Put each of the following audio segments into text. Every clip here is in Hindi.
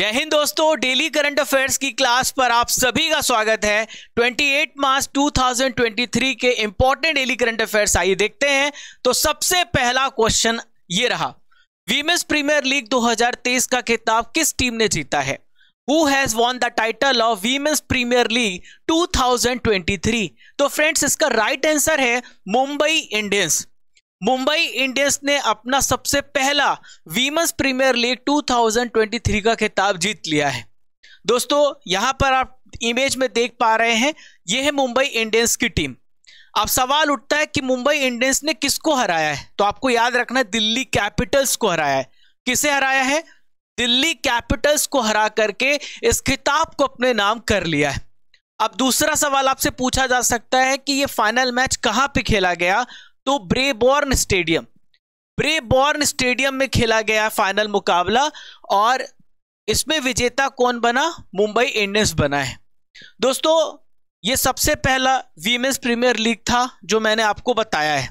जय हिंद दोस्तों, डेली करंट अफेयर्स की क्लास पर आप सभी का स्वागत है। 28 मार्च 2023 के इंपॉर्टेंट डेली करंट अफेयर्स आइए देखते हैं। तो सबसे पहला क्वेश्चन ये रहा, वीमेंस प्रीमियर लीग 2023 का खिताब किस टीम ने जीता है? Who has won the title of Women's Premier League 2023? तो फ्रेंड्स इसका राइट आंसर है मुंबई इंडियंस। मुंबई इंडियंस ने अपना सबसे पहला वीमेंस प्रीमियर लीग 2023 का खिताब जीत लिया है। दोस्तों यहां पर आप इमेज में देख पा रहे हैं, यह है मुंबई इंडियंस की टीम। अब सवाल उठता है कि मुंबई इंडियंस ने किसको हराया है? तो आपको याद रखना है दिल्ली कैपिटल्स को हराया है। किसे हराया है? दिल्ली कैपिटल्स को हरा करके इस खिताब को अपने नाम कर लिया है। अब दूसरा सवाल आपसे पूछा जा सकता है कि यह फाइनल मैच कहां पे खेला गया? तो ब्रेबॉर्न स्टेडियम में खेला गया फाइनल मुकाबला और इसमें विजेता कौन बना? मुंबई इंडियंस बना है। दोस्तों यह सबसे पहला वीमेंस प्रीमियर लीग था जो मैंने आपको बताया है।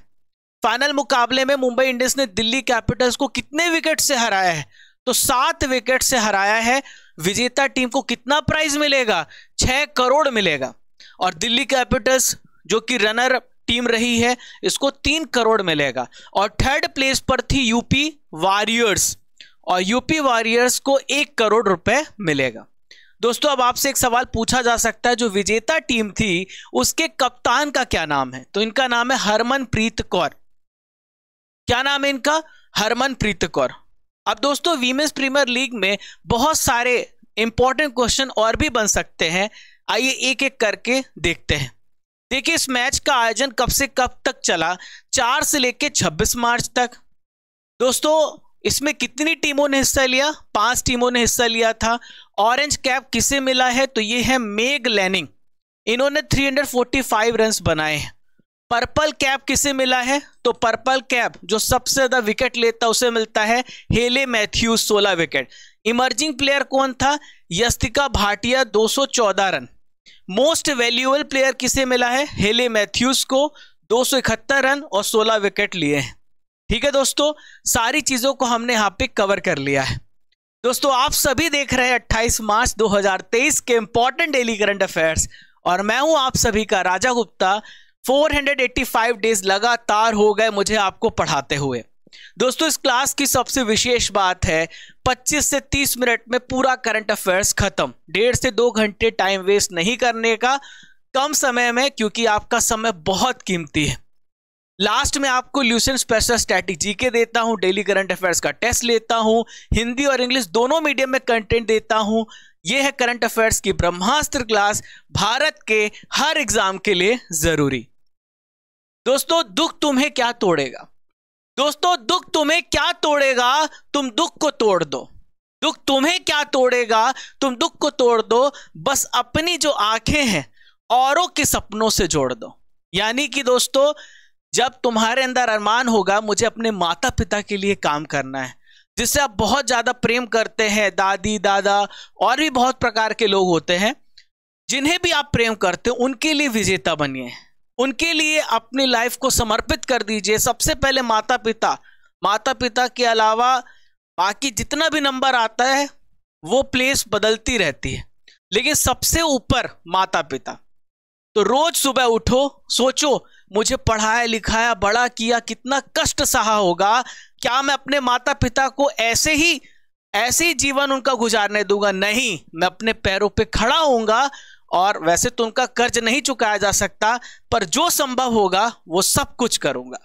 फाइनल मुकाबले में मुंबई इंडियंस ने दिल्ली कैपिटल्स को कितने विकेट से हराया है? तो 7 विकेट से हराया है। विजेता टीम को कितना प्राइज मिलेगा? 6 करोड़ मिलेगा। और दिल्ली कैपिटल्स जो कि रनर टीम रही है, इसको 3 करोड़ मिलेगा। और थर्ड प्लेस पर थी यूपी वॉरियर्स और यूपी वॉरियर्स को 1 करोड़ रुपए मिलेगा। दोस्तों अब आपसे एक सवाल पूछा जा सकता है, जो विजेता टीम थी उसके कप्तान का क्या नाम है? तो इनका नाम है हरमनप्रीत कौर। क्या नाम है इनका? हरमनप्रीत कौर। अब दोस्तों वीमेंस प्रीमियर लीग में बहुत सारे इंपॉर्टेंट क्वेश्चन और भी बन सकते हैं, आइए एक एक करके देखते हैं। देखिए इस मैच का आयोजन कब से कब तक चला? 4 से लेकर 26 मार्च तक। दोस्तों इसमें कितनी टीमों ने हिस्सा लिया? 5 टीमों ने हिस्सा लिया था। ऑरेंज कैप किसे मिला है? तो ये है मेग लैनिंग, इन्होंने 345 रन्स बनाए हैं। पर्पल कैप किसे मिला है? तो पर्पल कैप जो सबसे ज्यादा विकेट लेता है उसे मिलता है हेले मैथ्यूज, 16 विकेट। इमर्जिंग प्लेयर कौन था? Yastika Bhatia, 214 run. Most valuable player किसे मिला है? हेले मैथ्यूज को, 271 रन और 16 विकेट लिए हैं। ठीक है दोस्तों, सारी चीजों को हमने यहां पे कवर कर लिया है। दोस्तों आप सभी देख रहे हैं 28 मार्च 2023 के इंपॉर्टेंट डेली करंट अफेयर्स और मैं हूं आप सभी का राजा गुप्ता। 485 डेज लगातार हो गए मुझे आपको पढ़ाते हुए। दोस्तों इस क्लास की सबसे विशेष बात है 25 से 30 मिनट में पूरा करंट अफेयर्स खत्म। 1.5 से 2 घंटे टाइम वेस्ट नहीं करने का, कम समय में, क्योंकि आपका समय बहुत कीमती है। लास्ट में आपको ल्यूसेंट स्पेशल स्ट्रैटेजी के देता हूं, डेली करंट अफेयर्स का टेस्ट लेता हूं, हिंदी और इंग्लिश दोनों मीडियम में कंटेंट देता हूं। यह है करंट अफेयर्स की ब्रह्मास्त्र क्लास, भारत के हर एग्जाम के लिए जरूरी। दोस्तों दुख तुम्हें क्या तोड़ेगा? दोस्तों दुख तुम्हें क्या तोड़ेगा? तुम दुख को तोड़ दो। दुख तुम्हें क्या तोड़ेगा? तुम दुख को तोड़ दो। बस अपनी जो आंखें हैं औरों के सपनों से जोड़ दो। यानी कि दोस्तों जब तुम्हारे अंदर अरमान होगा मुझे अपने माता पिता के लिए काम करना है, जिससे आप बहुत ज्यादा प्रेम करते हैं, दादी दादा और भी बहुत प्रकार के लोग होते हैं, जिन्हें भी आप प्रेम करते हो उनके लिए विजेता बनिए, उनके लिए अपनी लाइफ को समर्पित कर दीजिए। सबसे पहले माता पिता के अलावा बाकी जितना भी नंबर आता है वो प्लेस बदलती रहती है, लेकिन सबसे ऊपर माता पिता। तो रोज सुबह उठो, सोचो मुझे पढ़ाया लिखाया बड़ा किया, कितना कष्ट सहा होगा, क्या मैं अपने माता पिता को ऐसे ही जीवन उनका गुजारने दूंगा? नहीं, मैं अपने पैरों पे खड़ा होऊंगा। और वैसे तो उनका कर्ज नहीं चुकाया जा सकता, पर जो संभव होगा वो सब कुछ करूंगा।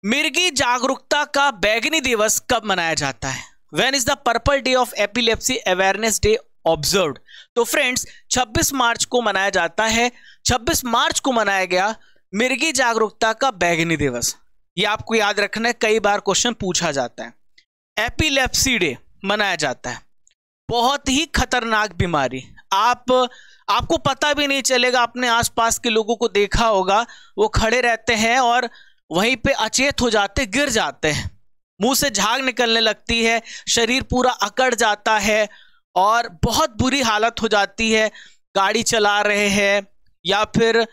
मिर्गी जागरूकता का बैंगनी दिवस कब मनाया जाता है? When is the Purple Day of Epilepsy Awareness Day observed? तो फ्रेंड्स 26 मार्च को मनाया जाता है। 26 मार्च को मनाया गया मिर्गी जागरूकता का बैंगनी दिवस। ये आपको याद रखना है, कई बार क्वेश्चन पूछा जाता है। एपिलेप्सी डे मनाया जाता है, बहुत ही खतरनाक बीमारी। आपको पता भी नहीं चलेगा, अपने आसपास के लोगों को देखा होगा, वो खड़े रहते हैं और वहीं पे अचेत हो जाते, गिर जाते हैं, मुंह से झाग निकलने लगती है, शरीर पूरा अकड़ जाता है और बहुत बुरी हालत हो जाती है। गाड़ी चला रहे हैं या फिर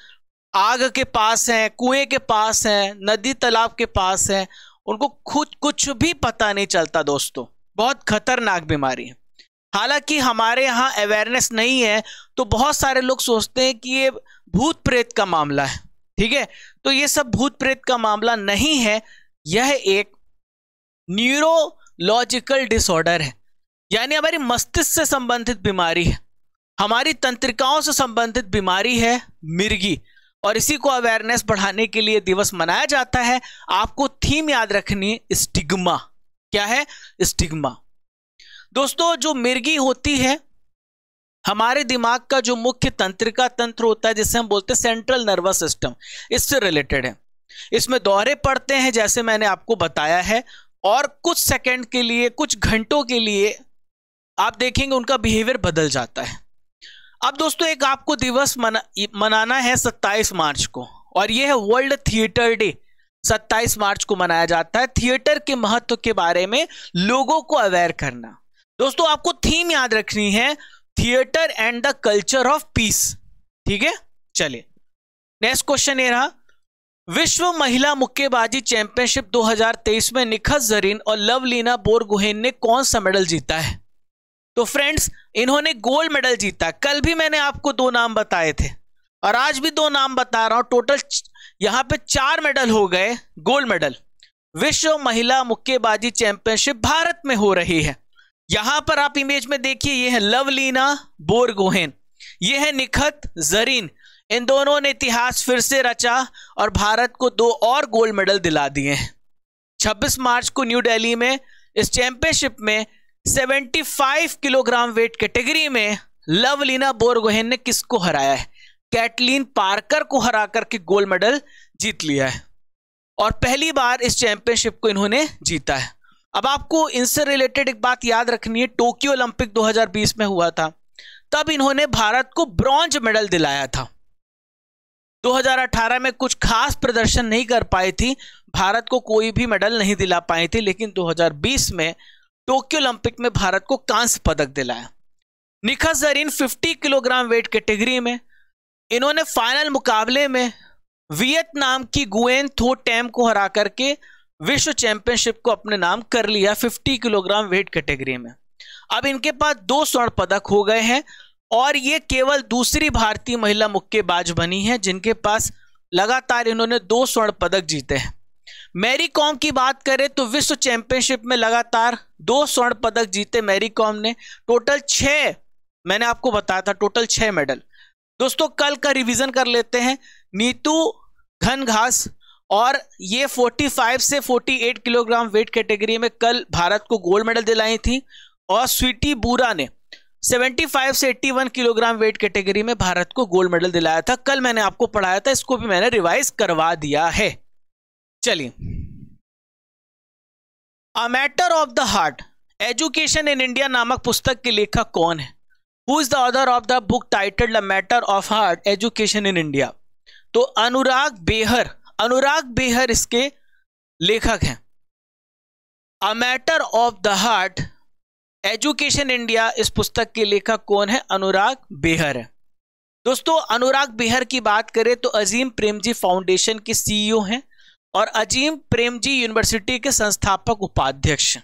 आग के पास हैं, कुएं के पास हैं, नदी तालाब के पास हैं, उनको खुद कुछ भी पता नहीं चलता दोस्तों। बहुत खतरनाक बीमारी है। हालांकि हमारे यहाँ अवेयरनेस नहीं है, तो बहुत सारे लोग सोचते हैं कि ये भूत प्रेत का मामला है। ठीक है, तो ये सब भूत प्रेत का मामला नहीं है, यह एक न्यूरोलॉजिकल डिसऑर्डर है, यानी हमारी मस्तिष्क से संबंधित बीमारी है, हमारी तंत्रिकाओं से संबंधित बीमारी है मिर्गी। और इसी को अवेयरनेस बढ़ाने के लिए दिवस मनाया जाता है। आपको थीम याद रखनी है, स्टिग्मा। क्या है? स्टिग्मा। दोस्तों, जो मिर्गी होती है हमारे दिमाग का जो मुख्य तंत्रिका तंत्र होता है, जिसे हम बोलते हैं सेंट्रल नर्वस सिस्टम, इससे रिलेटेड है। इसमें दौरे पड़ते हैं, जैसे मैंने आपको बताया है, और कुछ सेकंड के लिए, कुछ घंटों के लिए आप देखेंगे उनका बिहेवियर बदल जाता है। अब दोस्तों, एक आपको दिवस मनाना है 27 मार्च को, और यह है वर्ल्ड थिएटर डे। 27 मार्च को मनाया जाता है थिएटर के महत्व के बारे में लोगों को अवेयर करना। दोस्तों, आपको थीम याद रखनी है, theatre and the culture of peace. ठीक है, चलिए नेक्स्ट क्वेश्चन ये रहा, विश्व महिला मुक्केबाजी चैंपियनशिप 2023 में निखत जरीन और लवलीना बोरगोहेन ने कौन सा मेडल जीता है? तो फ्रेंड्स, इन्होंने गोल्ड मेडल जीता। कल भी मैंने आपको 2 नाम बताए थे और आज भी 2 नाम बता रहा हूं। टोटल यहां पे 4 मेडल हो गए गोल्ड मेडल। विश्व महिला मुक्केबाजी चैंपियनशिप भारत में हो रही है। यहां पर आप इमेज में देखिए, ये है लवलीना बोरगोहेन, ये है निखत जरीन। इन दोनों ने इतिहास फिर से रचा और भारत को 2 और गोल्ड मेडल दिला दिए हैं। 26 मार्च को न्यू दिल्ली में इस चैंपियनशिप में 75 किलोग्राम वेट कैटेगरी में लवलीना बोरगोहेन ने किसको हराया है? कैटलीन पार्कर को हरा करके गोल्ड मेडल जीत लिया है और पहली बार इस चैंपियनशिप को इन्होंने जीता है। अब आपको इनसे रिलेटेड एक बात याद रखनी है, टोक्यो ओलंपिक 2020 में हुआ था, तब इन्होंने भारत को ब्रॉन्ज मेडल दिलाया था। 2018 में कुछ खास प्रदर्शन नहीं कर पाई थी, भारत को कोई भी मेडल नहीं दिला पाई थी, लेकिन 2020 में टोक्यो ओलंपिक में भारत को कांस्य पदक दिलाया। Nikhat Zareen 50 kilogram weight category में इन्होंने फाइनल मुकाबले में वियतनाम की गुएन थो टैम को हरा करके विश्व चैंपियनशिप को अपने नाम कर लिया 50 किलोग्राम वेट कैटेगरी में। अब इनके पास 2 स्वर्ण पदक हो गए हैं और ये केवल दूसरी भारतीय महिला मुक्केबाज बनी है जिनके पास लगातार इन्होंने 2 स्वर्ण पदक जीते हैं। मैरी कॉम की बात करें तो विश्व चैंपियनशिप में लगातार 2 स्वर्ण पदक जीते मैरी कॉम ने। टोटल 6, मैंने आपको बताया था, टोटल 6 मेडल। दोस्तों, कल का रिवीजन कर लेते हैं। नीतू घनघास और ये 45 से 48 किलोग्राम वेट कैटेगरी में कल भारत को गोल्ड मेडल दिलाई थी और स्वीटी बूरा ने 75 से 81 किलोग्राम वेट कैटेगरी में भारत को गोल्ड मेडल दिलाया था। कल मैंने आपको पढ़ाया था, इसको भी मैंने रिवाइज करवा दिया है। चलिए, a matter of the heart education in India नामक पुस्तक के लेखक कौन है? Who is the author of the book titled a matter of heart education in India? तो अनुराग बेहर, अनुराग बेहर इसके लेखक हैं। A matter of the heart education India, इस पुस्तक के लेखक कौन है? अनुराग बेहर है। दोस्तों, अनुराग बेहर की बात करें तो अजीम प्रेमजी फाउंडेशन के सीईओ हैं और अजीम प्रेमजी यूनिवर्सिटी के संस्थापक उपाध्यक्ष,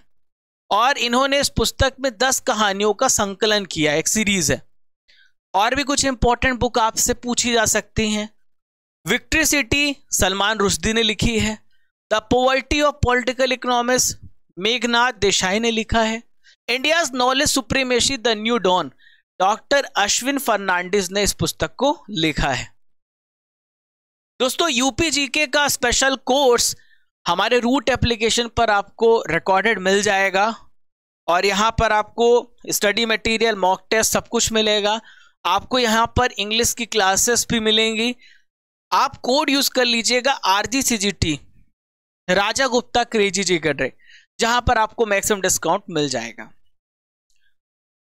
और इन्होंने इस पुस्तक में 10 कहानियों का संकलन किया, एक सीरीज है। और भी कुछ इंपॉर्टेंट बुक आपसे पूछी जा सकती हैं। विक्ट्री सिटी सलमान रुश्दी ने लिखी है। The poverty of political economics Meghnad Desai ने लिखा है। India's knowledge supremacy the new dawn doctor Ashwin Fernandes ने इस पुस्तक को लिखा है। दोस्तों, यूपी जीके का स्पेशल कोर्स हमारे रूट एप्लीकेशन पर आपको रिकॉर्डेड मिल जाएगा और यहाँ पर आपको स्टडी मटेरियल, मॉक टेस्ट सब कुछ मिलेगा। आपको यहाँ पर इंग्लिश की क्लासेस भी मिलेंगी। आप कोड यूज कर लीजिएगा RGCGT, राजा गुप्ता क्रेजी जिगरे, जहां पर आपको मैक्सिमम डिस्काउंट मिल जाएगा।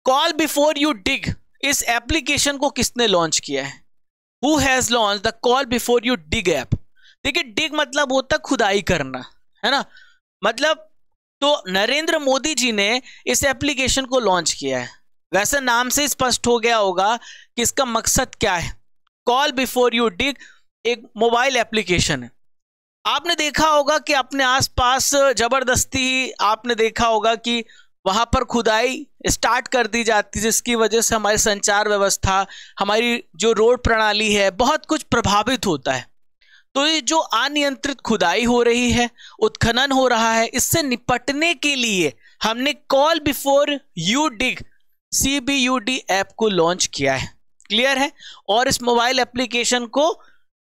कॉल बिफोर यू डिग, इस एप्लीकेशन को किसने लॉन्च किया है? Who has launched the Call Before You Dig app? देखिए, डिग मतलब होता खुदाई करना, है ना, मतलब तो नरेंद्र मोदी जी ने इस एप्लीकेशन को लॉन्च किया है। वैसे नाम से स्पष्ट हो गया होगा कि इसका मकसद क्या है। कॉल बिफोर यू डिग एक मोबाइल एप्लीकेशन है। आपने देखा होगा कि अपने आसपास जबरदस्ती आपने देखा होगा कि वहां पर खुदाई स्टार्ट कर दी जाती है, जिसकी वजह से हमारी संचार व्यवस्था, हमारी जो रोड प्रणाली है, बहुत कुछ प्रभावित होता है। तो ये जो अनियंत्रित खुदाई हो रही है, उत्खनन हो रहा है, इससे निपटने के लिए हमने call before you dig CBUD app को लॉन्च किया है। क्लियर है? और इस मोबाइल एप्लीकेशन को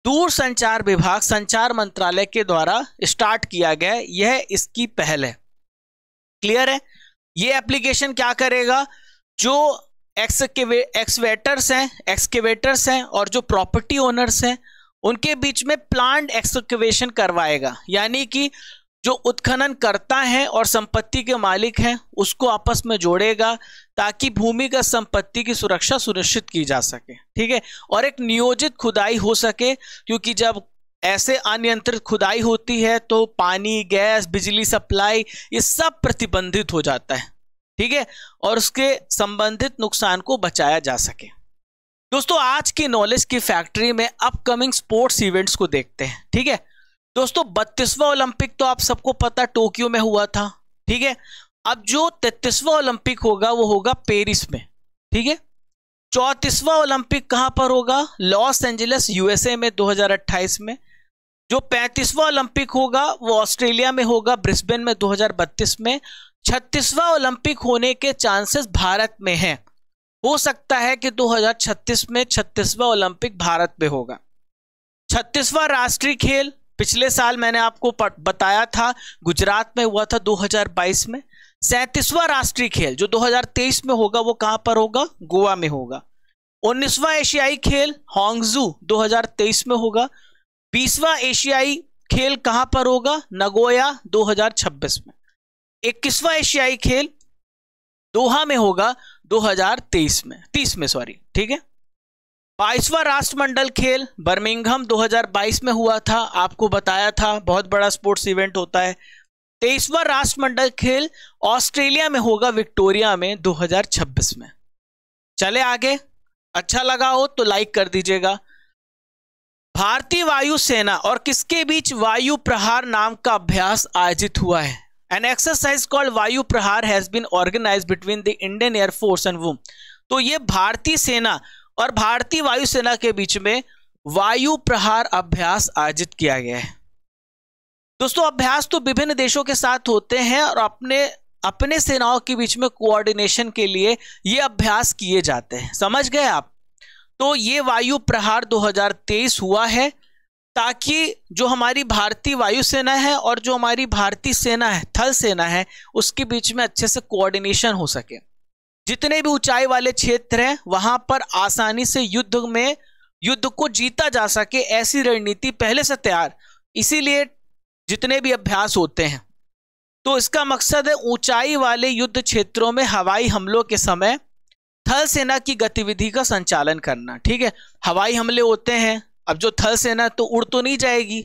दूर संचार विभाग, संचार मंत्रालय के द्वारा स्टार्ट किया गया है। यह इसकी पहल है। क्लियर है? ये एप्लीकेशन क्या करेगा? जो एक्सकेवेटर्स हैं और जो प्रॉपर्टी ओनर्स हैं, उनके बीच में प्लान्ड एक्सकेवेशन करवाएगा। यानी कि जो उत्खनन करता है और संपत्ति के मालिक हैं, उसको आपस में जोड़ेगा ताकि भूमिगत संपत्ति की सुरक्षा सुनिश्चित की जा सके। ठीक है? और एक नियोजित खुदाई हो सके, क्योंकि जब ऐसे अनियंत्रित खुदाई होती है तो पानी, गैस, बिजली सप्लाई, ये सब प्रतिबंधित हो जाता है। ठीक है? और उसके संबंधित नुकसान को बचाया जा सके। दोस्तों, आज की नॉलेज की फैक्ट्री में अपकमिंग स्पोर्ट्स इवेंट्स को देखते हैं। ठीक है दोस्तों, 32वां ओलंपिक तो आप सबको पता टोक्यो में हुआ था। ठीक है? अब जो 33वां ओलंपिक होगा वो होगा पेरिस में। ठीक है? 34वां ओलंपिक कहां पर होगा? लॉस एंजलिस USA में 2028 में। जो 35वां ओलंपिक होगा वो ऑस्ट्रेलिया में होगा, ब्रिस्बेन में 2032 में। 36वां ओलंपिक होने के चांसेस भारत में हैं। हो सकता है कि 2036 में 36वां ओलंपिक भारत में होगा। 36वां राष्ट्रीय खेल पिछले साल मैंने आपको बताया था गुजरात में हुआ था 2022 में। 37वां राष्ट्रीय खेल जो 2023 में होगा वो कहां पर होगा? गोवा में होगा। 19वां एशियाई खेल हांगजू 2023 में होगा। 20वां एशियाई खेल कहां पर होगा? नगोया 2026 में। 21वां एशियाई खेल दोहा में होगा 2023 में, 30 में सॉरी। ठीक है? 22वां राष्ट्रमंडल खेल बर्मिंघम 2022 में हुआ था, आपको बताया था, बहुत बड़ा स्पोर्ट्स इवेंट होता है। 23वां राष्ट्रमंडल खेल ऑस्ट्रेलिया में होगा, विक्टोरिया में 2026 में। चले आगे। अच्छा लगा हो तो लाइक कर दीजिएगा। भारतीय वायुसेना और किसके बीच वायु प्रहार नाम का अभ्यास आयोजित हुआ है? An exercise called वायु प्रहार has been organized between the Indian Air Force and WUM। तो ये भारतीय सेना और भारतीय वायुसेना के बीच में वायु प्रहार अभ्यास आयोजित किया गया है। दोस्तों, अभ्यास तो विभिन्न देशों के साथ होते हैं और अपने सेनाओं के बीच में कोऑर्डिनेशन के लिए ये अभ्यास किए जाते हैं। समझ गए आप? तो ये वायु प्रहार 2023 हुआ है ताकि जो हमारी भारतीय वायुसेना है और जो हमारी भारतीय सेना है, थल सेना है, उसके बीच में अच्छे से कोऑर्डिनेशन हो सके। जितने भी ऊंचाई वाले क्षेत्र हैं वहां पर आसानी से युद्ध को जीता जा सके, ऐसी रणनीति पहले से तैयार। इसीलिए जितने भी अभ्यास होते हैं तो इसका मकसद है ऊंचाई वाले युद्ध क्षेत्रों में हवाई हमलों के समय थल सेना की गतिविधि का संचालन करना। ठीक है? हवाई हमले होते हैं, अब जो थल सेना तो उड़ तो नहीं जाएगी,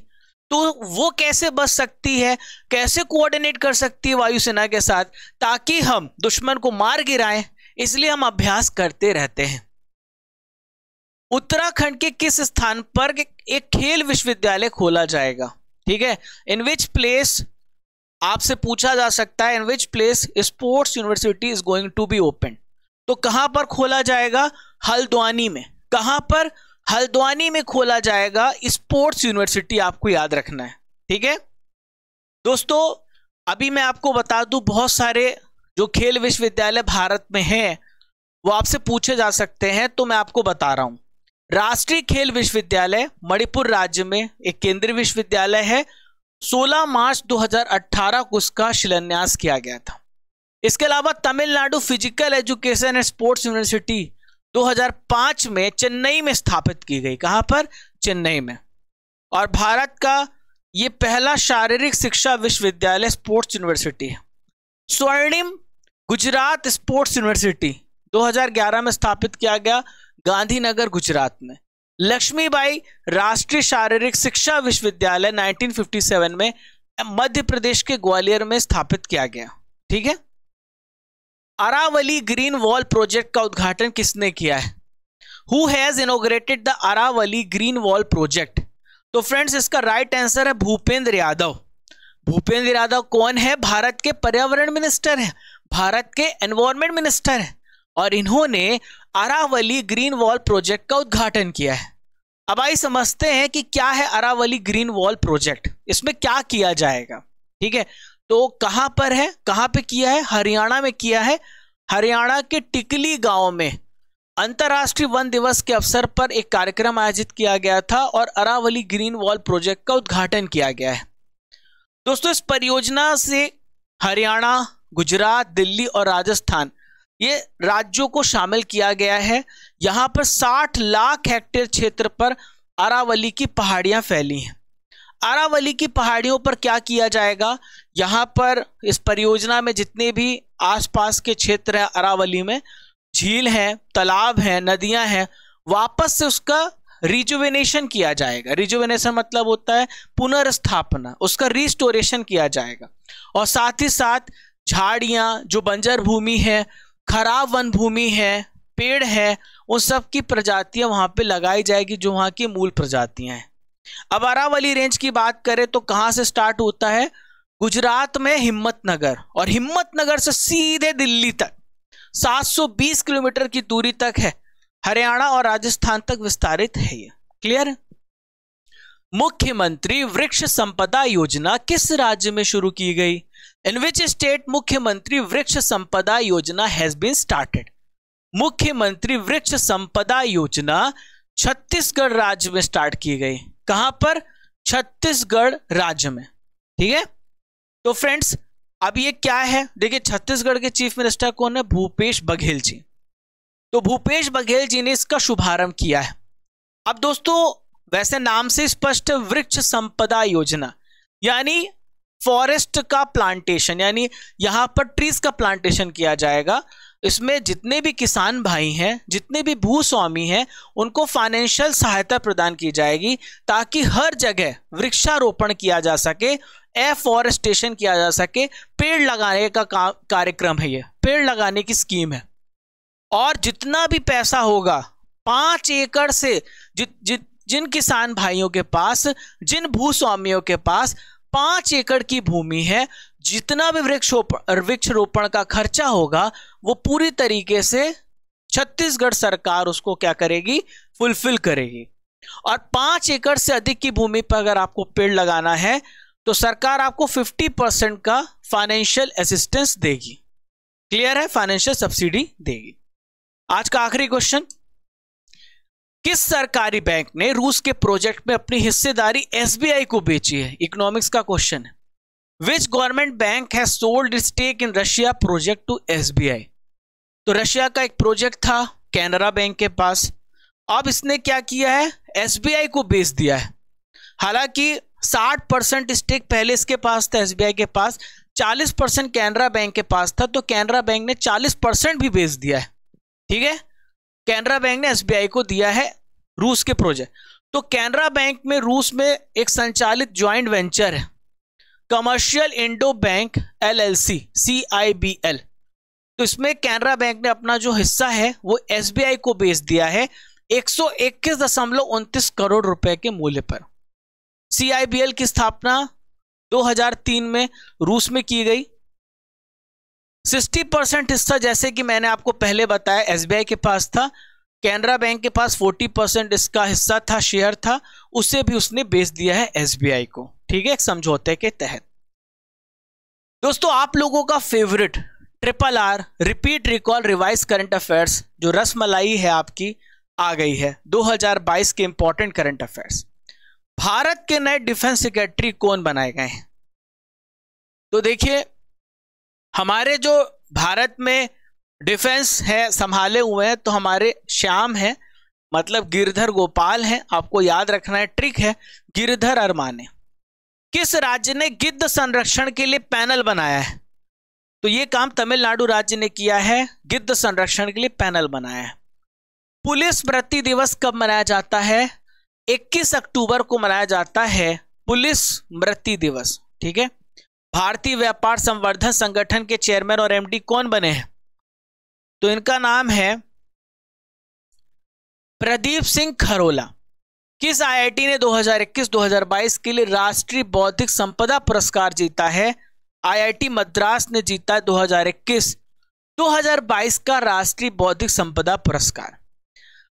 तो वो कैसे बच सकती है, कैसे कोऑर्डिनेट कर सकती है वायुसेना के साथ ताकि हम दुश्मन को मार गिराएं, इसलिए हम अभ्यास करते रहते हैं। उत्तराखंड के किस स्थान पर एक खेल विश्वविद्यालय खोला जाएगा? ठीक है? इन विच प्लेस, आपसे पूछा जा सकता है, in which place sports university is going to be open. तो कहां पर खोला जाएगा? हल्द्वानी में। कहां पर? हल्द्वानी में खोला जाएगा स्पोर्ट्स यूनिवर्सिटी, आपको याद रखना है। ठीक है दोस्तों, अभी मैं आपको बता दूं, बहुत सारे जो खेल विश्वविद्यालय भारत में हैं वो आपसे पूछे जा सकते हैं, तो मैं आपको बता रहा हूं। राष्ट्रीय खेल विश्वविद्यालय मणिपुर राज्य में एक केंद्रीय विश्वविद्यालय है। 16 मार्च 2018 को उसका शिलान्यास किया गया था। इसके अलावा Tamil Nadu physical education and sports university 2005 में चेन्नई में स्थापित की गई। कहां पर? चेन्नई में। और भारत का यह पहला शारीरिक शिक्षा विश्वविद्यालय स्पोर्ट्स यूनिवर्सिटी है। स्वर्णिम गुजरात स्पोर्ट्स यूनिवर्सिटी 2011 में स्थापित किया गया, गांधीनगर गुजरात में। लक्ष्मीबाई राष्ट्रीय शारीरिक शिक्षा विश्वविद्यालय 1957 में मध्य प्रदेश के ग्वालियर में स्थापित किया गया। ठीक है? अरावली ग्रीन वॉल प्रोजेक्ट का उद्घाटन किसने किया है? Who has inaugurated the Aravalli green wall project? तो फ्रेंड्स, इसका राइट आंसर है भूपेंद्र यादव। भूपेंद्र यादव कौन है? भारत के पर्यावरण मिनिस्टर हैं। भारत के एनवायरमेंट मिनिस्टर हैं और इन्होंने अरावली ग्रीन वॉल प्रोजेक्ट का उद्घाटन किया है। अब आइए समझते हैं कि क्या है अरावली ग्रीन वॉल प्रोजेक्ट, इसमें क्या किया जाएगा। ठीक है, तो कहां पर है, कहां पे किया है? हरियाणा में किया है। हरियाणा के टिकली गांव में अंतर्राष्ट्रीय वन दिवस के अवसर पर एक कार्यक्रम आयोजित किया गया था और अरावली ग्रीन वॉल प्रोजेक्ट का उद्घाटन किया गया है। दोस्तों, इस परियोजना से हरियाणा, गुजरात, दिल्ली और राजस्थान, ये राज्यों को शामिल किया गया है। यहां पर 60 लाख हेक्टेयर क्षेत्र पर अरावली की पहाड़ियां फैली हैं। अरावली की पहाड़ियों पर क्या किया जाएगा? यहां पर इस परियोजना में जितने भी आसपास के क्षेत्र है अरावली में, झील है, तालाब है, नदियां हैं, वापस से उसका रिजुवेनेशन किया जाएगा। रिजुवेनेशन मतलब होता है पुनर्स्थापना, उसका रिस्टोरेशन किया जाएगा। और साथ ही साथ झाड़ियां, जो बंजर भूमि है, खराब वन भूमि है, पेड़ है, उन सब की प्रजातियां वहां पे लगाई जाएगी जो वहां की मूल प्रजातियां हैं। अब अरावली रेंज की बात करें तो कहां से स्टार्ट होता है? गुजरात में हिम्मतनगर, और हिम्मतनगर से सीधे दिल्ली तक 720 किलोमीटर की दूरी तक है। हरियाणा और राजस्थान तक विस्तारित है ये। क्लियर? मुख्यमंत्री वृक्ष संपदा योजना किस राज्य में शुरू की गई? इन विच स्टेट मुख्यमंत्री वृक्ष संपदा योजना हैज बीन स्टार्टेड? मुख्यमंत्री वृक्ष संपदा योजना छत्तीसगढ़ राज्य में स्टार्ट की गई। कहां पर? छत्तीसगढ़ राज्य में। ठीक है, तो फ्रेंड्स अब ये क्या है? देखिए, छत्तीसगढ़ के चीफ मिनिस्टर कौन है? भूपेश बघेल जी। तो भूपेश बघेल जी ने इसका शुभारंभ किया है। अब दोस्तों, वैसे नाम से स्पष्ट है, वृक्ष संपदा योजना यानी फॉरेस्ट का प्लांटेशन, यानी यहां पर ट्रीज का प्लांटेशन किया जाएगा। इसमें जितने भी किसान भाई हैं, जितने भी भूस्वामी हैं, उनको फाइनेंशियल सहायता प्रदान की जाएगी ताकि हर जगह वृक्षारोपण किया जा सके, एफॉरेस्टेशन किया जा सके। पेड़ लगाने का कार्यक्रम है, ये पेड़ लगाने की स्कीम है। और जितना भी पैसा होगा 5 एकड़ से जिन किसान भाइयों के पास, जिन भूस्वामियों के पास 5 एकड़ की भूमि है, जितना भी वृक्षारोपण का खर्चा होगा वो पूरी तरीके से छत्तीसगढ़ सरकार उसको क्या करेगी? फुलफिल करेगी। और 5 एकड़ से अधिक की भूमि पर अगर आपको पेड़ लगाना है तो सरकार आपको 50% का फाइनेंशियल असिस्टेंस देगी। क्लियर है? फाइनेंशियल सब्सिडी देगी। आज का आखिरी क्वेश्चन, किस सरकारी बैंक ने रूस के प्रोजेक्ट में अपनी हिस्सेदारी एसबीआई को बेची है? इकोनॉमिक्स का क्वेश्चन है। Which government bank has sold its stake in Russia project to SBI? तो रशिया का एक प्रोजेक्ट था कैनरा बैंक के पास, अब इसने क्या किया है? एसबीआई को बेच दिया है। हालांकि 60% स्टेक पहले इसके पास था, एसबीआई के पास 40% कैनरा बैंक के पास था, तो कैनरा बैंक ने 40% भी बेच दिया है। ठीक है, कैनरा बैंक ने एसबीआई को दिया है रूस के प्रोजेक्ट। तो कैनरा बैंक में रूस में एक संचालित ज्वाइंट वेंचर है, commercial Indo bank LLC, CIBL। तो इसमें कैनरा बैंक ने अपना जो हिस्सा है वो एसबीआई को बेच दिया है 121.29 करोड़ रुपए के मूल्य पर। CIBL की स्थापना 2003 में रूस में की गई। 60% हिस्सा, जैसे कि मैंने आपको पहले बताया, एसबीआई के पास था। कैनरा बैंक के पास 40% इसका हिस्सा था, शेयर था, उसे भी उसने बेच दिया है एसबीआई को। ठीक है, एक समझौते के तहत। दोस्तों, आप लोगों का favourite RRR repeat recall revise current affairs, जो रसमलाई है आपकी, आ गई है। 2022 के इंपॉर्टेंट करंट अफेयर्स। भारत के नए डिफेंस सेक्रेटरी कौन बनाए गए हैं? तो देखिए, हमारे जो भारत में डिफेंस है संभाले हुए हैं, तो हमारे श्याम हैं, मतलब गिरधर गोपाल हैं। आपको याद रखना है, ट्रिक है, गिरधर अरमाने। किस राज्य ने गिद्ध संरक्षण के लिए पैनल बनाया है? तो यह काम तमिलनाडु राज्य ने किया है, गिद्ध संरक्षण के लिए पैनल बनाया है। पुलिस स्मृति दिवस कब मनाया जाता है? 21 अक्टूबर को मनाया जाता है पुलिस स्मृति दिवस। ठीक है, भारतीय व्यापार संवर्धन संगठन के चेयरमैन और एमडी कौन बने हैं? तो इनका नाम है प्रदीप सिंह खरोला। किस आईआईटी ने 2021-2022 के लिए राष्ट्रीय बौद्धिक संपदा पुरस्कार जीता है? आईआईटी मद्रास ने जीता 2021 2022 का राष्ट्रीय बौद्धिक संपदा पुरस्कार।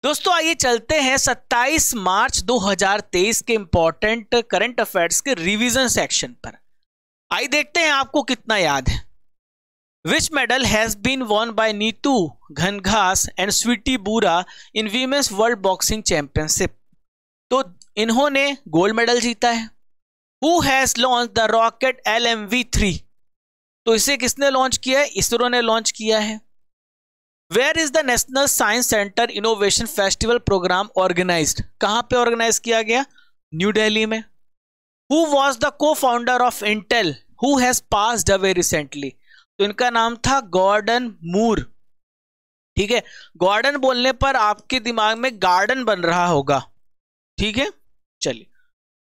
दोस्तों आइए चलते हैं 27 मार्च 2023 के इंपॉर्टेंट करंट अफेयर्स के रिवीजन सेक्शन पर। आइए देखते हैं आपको कितना याद है। Which medal has been won by Neetu Ghanghas and Sweety Bura in Women's World Boxing Championship? तो इन्होंने गोल्ड मेडल जीता है। Who has launched the rocket LMV-3? तो इसे किसने लॉन्च किया है? इसरो ने लॉन्च किया है। Where is the National Science Center Innovation Festival Program organized? कहां पे ऑर्गेनाइज किया गया? न्यू दिल्ली में। Who was the co-founder of Intel who has passed away recently? तो इनका नाम था गॉर्डन मूर। ठीक है, गॉर्डन बोलने पर आपके दिमाग में गार्डन बन रहा होगा। ठीक है, चलिए।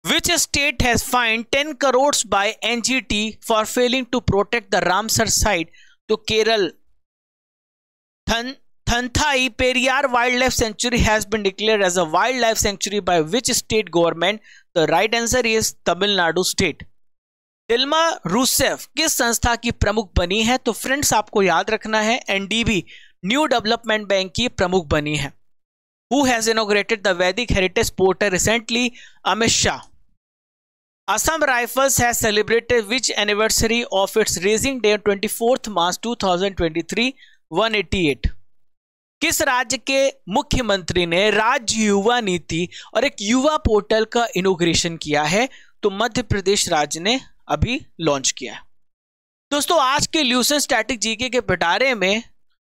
Which state has fined 10 crores by NGT for failing to protect the Ramsar site? तो Kerala. Thanthai Periyar Wildlife Sanctuary has been declared as a wildlife sanctuary by which state government? The right answer is Tamil Nadu state. Dilma Rousseff किस संस्था की प्रमुख बनी है? तो फ्रेंड्स आपको याद रखना है एनडीबी न्यू डेवलपमेंट बैंक की प्रमुख बनी है। Who has inaugurated the Vedic Heritage Portal recently? Amit Shah. Assam Rifles has celebrated which anniversary of its raising day 24th March 2023? 188. किस राज्य के मुख्यमंत्री ने राज्य युवा नीति और एक युवा पोर्टल का इनोग्रेशन किया है? तो मध्य प्रदेश राज्य ने अभी लॉन्च किया है। दोस्तों आज के ल्यूसन स्टैटिक जीके के पिटारे में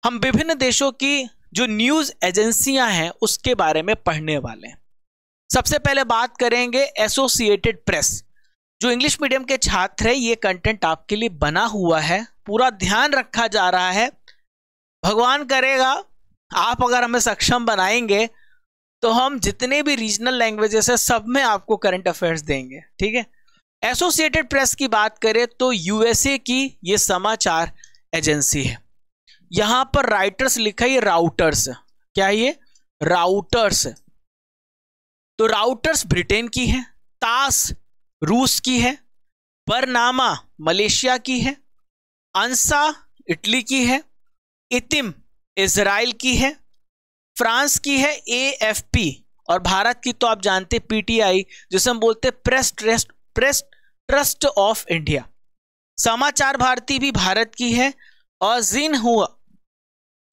हम विभिन्न देशों की जो न्यूज एजेंसियां हैं उसके बारे में पढ़ने वाले हैं। सबसे पहले बात करेंगे एसोसिएटेड प्रेस। जो इंग्लिश मीडियम के छात्र हैं ये कंटेंट आपके लिए बना हुआ है, पूरा ध्यान रखा जा रहा है। भगवान करेगा आप अगर हमें सक्षम बनाएंगे तो हम जितने भी रीजनल लैंग्वेजेस है सब में आपको करंट अफेयर्स देंगे। ठीक है, एसोसिएटेड प्रेस की बात करें तो यूएसए की ये समाचार एजेंसी है। यहां पर राइटर्स लिखा है राउटर्स। क्या ये? राउटर्स। तो राउटर्स ब्रिटेन की है, तास रूस की है, बरनामा मलेशिया की है, अंसा इटली की है, इतिम इजराइल की है, फ्रांस की है एएफपी, और भारत की तो आप जानते पीटीआई जिसे हम बोलते प्रेस ट्रस्ट ऑफ इंडिया। समाचार भारती भी भारत की है, और जिनहुआ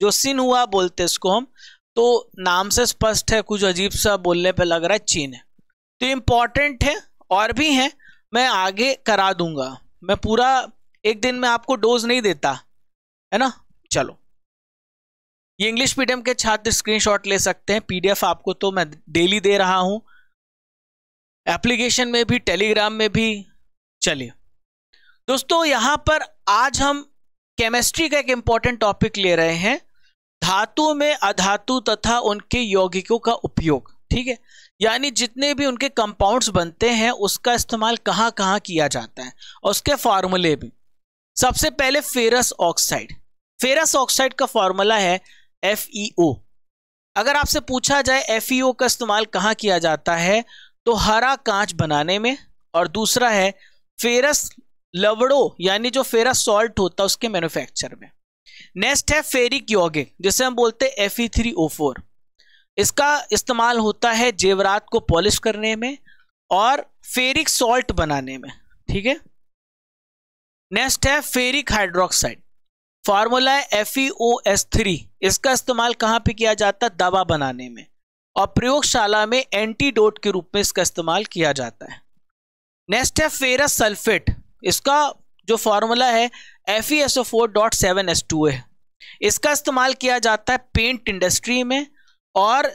जो सिनहुआ बोलते इसको हम, तो नाम से स्पष्ट है, कुछ अजीब सा बोलने पे लग रहा है चीन है। तो इंपॉर्टेंट है, और भी है, मैं आगे करा दूंगा। मैं पूरा एक दिन में आपको डोज नहीं देता है ना। चलो, ये इंग्लिश मीडियम के छात्र स्क्रीनशॉट ले सकते हैं, पीडीएफ आपको तो मैं डेली दे रहा हूं, एप्लीकेशन में भी, टेलीग्राम में भी। चलिए दोस्तों, यहां पर आज हम केमिस्ट्री का एक इंपॉर्टेंट टॉपिक ले रहे हैं, धातु में अधातु तथा उनके यौगिकों का उपयोग। ठीक है, यानी जितने भी उनके कंपाउंड्स बनते हैं उसका इस्तेमाल कहां कहां किया जाता है और उसके फॉर्मूले भी। सबसे पहले फेरस ऑक्साइड। फेरस ऑक्साइड का फॉर्मूला है FeO। अगर आपसे पूछा जाए FeO का इस्तेमाल कहां किया जाता है तो हरा कांच बनाने में, और दूसरा है फेरस लवड़ो यानी जो फेरस सॉल्ट होता है उसके मैन्युफैक्चर में। नेक्स्ट है फेरिक यौगिक जिसे हम बोलते हैं Fe3O4। इसका इस्तेमाल होता है जेवरात को पॉलिश करने में और फेरिक सॉल्ट बनाने में। ठीक है, नेक्स्ट है फेरिक हाइड्रोक्साइड, फॉर्मूला है FeOS3। इसका इस्तेमाल कहां पे किया जाता है? दवा बनाने में, और प्रयोगशाला में एंटीडोट के रूप में इसका इस्तेमाल किया जाता है। नेक्स्ट है फेरस सल्फेट। इसका जो फॉर्मूला है FeSO4.7H2 है। इसका इस्तेमाल किया जाता है पेंट इंडस्ट्री में और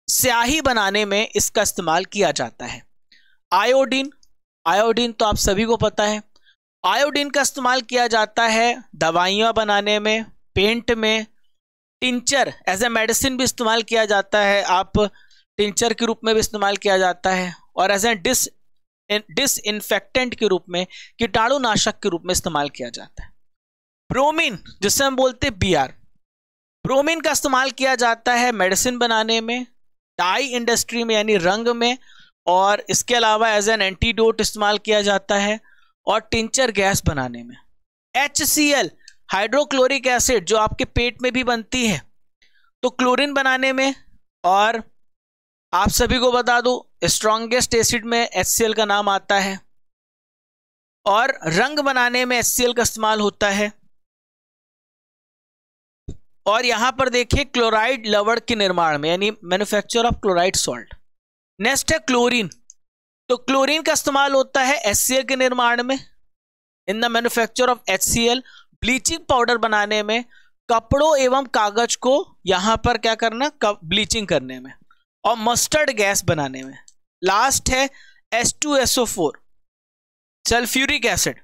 स्याही बनाने में इसका इस्तेमाल किया जाता है। आयोडीन, आयोडीन तो आप सभी को पता है, आयोडीन का इस्तेमाल किया जाता है दवाइयाँ बनाने में, पेंट में, टिंचर एज ए मेडिसिन भी इस्तेमाल किया जाता है, आप टिंचर के रूप में भी इस्तेमाल किया जाता है, और एज ए डिसइंफेक्टेंट के रूप में, कीटाणुनाशक के रूप में इस्तेमाल किया जाता है। ब्रोमीन जिसे हम बोलते हैं Br, ब्रोमीन का इस्तेमाल किया जाता है मेडिसिन बनाने में, डाई इंडस्ट्री में यानी रंग में, और इसके अलावा एज एन एंटीडोट इस्तेमाल किया जाता है और टिंचर गैस बनाने में। HCl हाइड्रोक्लोरिक एसिड जो आपके पेट में भी बनती है, तो क्लोरीन बनाने में, और आप सभी को बता दूं स्ट्रॉन्गेस्ट एसिड में HCl का नाम आता है, और रंग बनाने में HCl का इस्तेमाल होता है। और यहां पर देखिए क्लोराइड लवण के निर्माण में, यानी manufacture of chloride salt. Next है क्लोरीन, तो क्लोरीन का इस्तेमाल होता है HCl के निर्माण में, in the manufacture of HCl। Bleaching powder बनाने में, कपड़ों एवं कागज को यहां पर क्या करना, ब्लीचिंग करने में, और मस्टर्ड गैस बनाने में। लास्ट है H2SO4 सल्फ्यूरिक एसिड,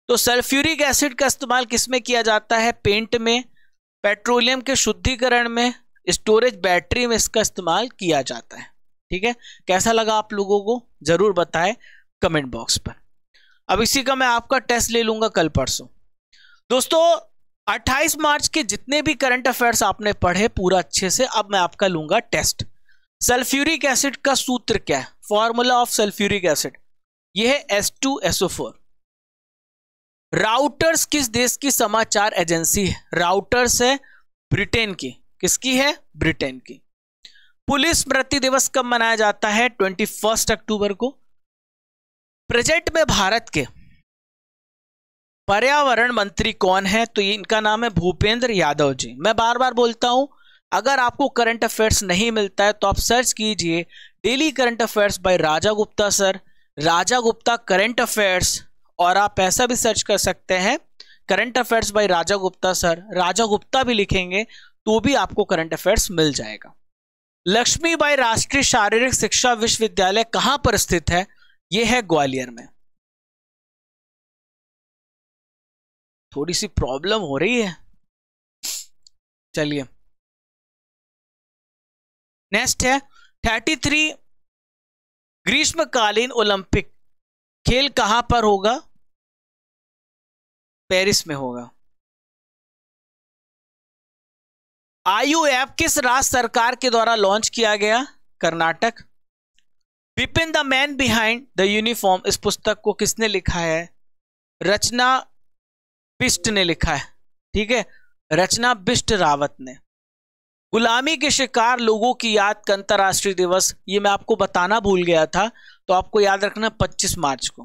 तो सल्फ्यूरिक एसिड का इस्तेमाल किसमें किया जाता है, पेंट में, पेट्रोलियम के शुद्धिकरण में, स्टोरेज बैटरी में इसका इस्तेमाल किया जाता है। ठीक है, कैसा लगा आप लोगों को जरूर बताएं कमेंट बॉक्स पर। अब इसी का मैं आपका टेस्ट ले लूंगा कल परसों। दोस्तों 28 मार्च के जितने भी करंट अफेयर्स आपने पढ़े पूरा अच्छे से, अब मैं आपका लूंगा टेस्ट। सल्फ्यूरिक एसिड का सूत्र क्या है, फॉर्मूला ऑफ सल्फ्यूरिक एसिड, यह है H2SO4। राउटर्स किस देश की समाचार एजेंसी है, राउटर्स है ब्रिटेन की, किसकी है, ब्रिटेन की। पुलिस स्मृति दिवस कब मनाया जाता है, 21 अक्टूबर को। प्रेजेंट में भारत के पर्यावरण मंत्री कौन है, तो इनका नाम है भूपेंद्र यादव जी। मैं बार बार बोलता हूं, अगर आपको करंट अफेयर्स नहीं मिलता है तो आप सर्च कीजिए डेली करंट अफेयर्स बाय राजा गुप्ता सर, राजा गुप्ता करंट अफेयर्स, और आप ऐसा भी सर्च कर सकते हैं करंट अफेयर्स बाय राजा गुप्ता सर, राजा गुप्ता भी लिखेंगे तो भी आपको करंट अफेयर्स मिल जाएगा। लक्ष्मीबाई राष्ट्रीय शारीरिक शिक्षा विश्वविद्यालय कहां पर स्थित है, यह है ग्वालियर में। थोड़ी सी प्रॉब्लम हो रही है, चलिए नेक्स्ट है 33 ग्रीष्मकालीन ओलंपिक खेल कहां पर होगा, पेरिस में होगा। आयु ऐप किस राज्य सरकार के द्वारा लॉन्च किया गया, Karnataka. Vipin the man behind the uniform, इस पुस्तक को किसने लिखा है, रचना बिष्ट ने लिखा है। ठीक है, रचना बिष्ट रावत ने। गुलामी के शिकार लोगों की याद का अंतर्राष्ट्रीय दिवस, ये मैं आपको बताना भूल गया था, तो आपको याद रखना 25 मार्च को।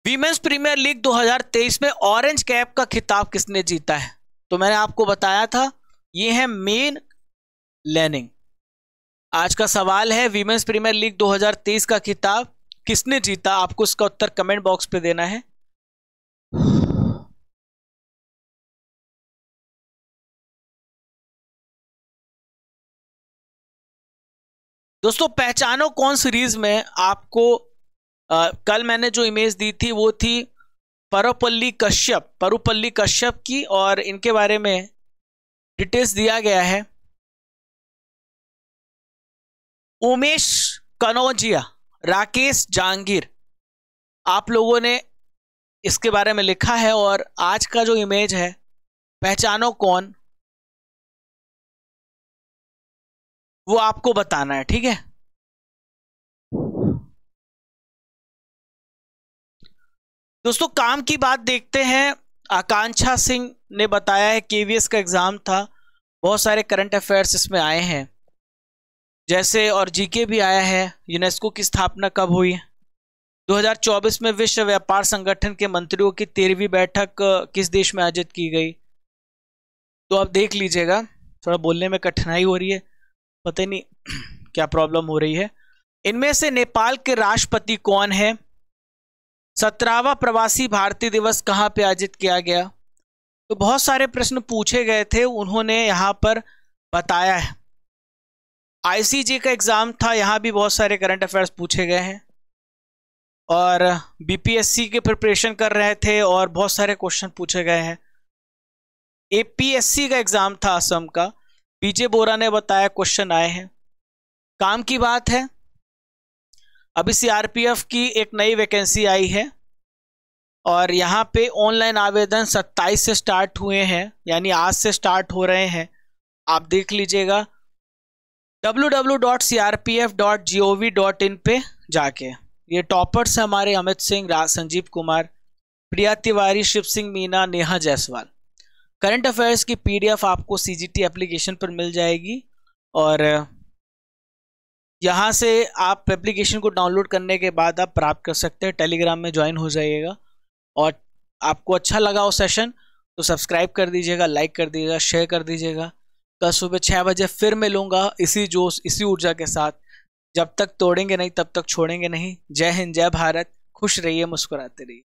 वीमेंस प्रीमियर लीग 2023 में ऑरेंज कैप का खिताब किसने जीता है, तो मैंने आपको बताया था ये है मेन लैनिंग। आज का सवाल है वीमेंस प्रीमियर लीग 2023 का खिताब किसने जीता, आपको इसका उत्तर कमेंट बॉक्स पे देना है। दोस्तों पहचानो कौन सीरीज में आपको कल मैंने जो इमेज दी थी वो थी परुपल्ली कश्यप की, और इनके बारे में डिटेल्स दिया गया है। उमेश कनौजिया, राकेश जहांगीर, आप लोगों ने इसके बारे में लिखा है, और आज का जो इमेज है पहचानो कौन, वो आपको बताना है। ठीक है, दोस्तों काम की बात देखते हैं। आकांक्षा सिंह ने बताया है KVS का एग्जाम था, बहुत सारे करंट अफेयर्स इसमें आए हैं जैसे, और जीके भी आया है। यूनेस्को की स्थापना कब हुई, 2024 में विश्व व्यापार संगठन के मंत्रियों की 13वीं बैठक किस देश में आयोजित की गई, तो आप देख लीजिएगा, थोड़ा बोलने में कठिनाई हो रही है, पता नहीं क्या प्रॉब्लम हो रही है। इनमें से नेपाल के राष्ट्रपति कौन है, 17वां प्रवासी भारतीय दिवस कहां पे आयोजित किया गया, तो बहुत सारे प्रश्न पूछे गए थे, उन्होंने यहां पर बताया है। ICJ का एग्जाम था, यहां भी बहुत सारे करंट अफेयर्स पूछे गए हैं, और BPSC के प्रिपरेशन कर रहे थे और बहुत सारे क्वेश्चन पूछे गए हैं। APSC का एग्जाम था असम का, BJ बोरा ने बताया क्वेश्चन आए हैं। काम की बात है, अभी CRPF की एक नई वैकेंसी आई है, और यहाँ पे ऑनलाइन आवेदन 27 से स्टार्ट हुए हैं, यानी आज से स्टार्ट हो रहे हैं। आप देख लीजिएगा www.crpf.gov.in पे जाके, ये टॉपर्स हैं हमारे अमित सिंह, संजीव कुमार, प्रिया तिवारी, शिव सिंह मीना, नेहा जायसवाल। करंट अफेयर्स की पीडीएफ आपको सीजीटी एप्लीकेशन पर मिल जाएगी और यहाँ से आप एप्लीकेशन को डाउनलोड करने के बाद आप प्राप्त कर सकते हैं। टेलीग्राम में ज्वाइन हो जाइएगा और आपको अच्छा लगा वो सेशन तो सब्सक्राइब कर दीजिएगा, लाइक कर दीजिएगा, शेयर कर दीजिएगा। कल सुबह 6 बजे फिर मिलूंगा इसी जोश इसी ऊर्जा के साथ। जब तक तोड़ेंगे नहीं तब तक छोड़ेंगे नहीं। जय हिंद, जय भारत, खुश रहिए, मुस्कुराते रहिए।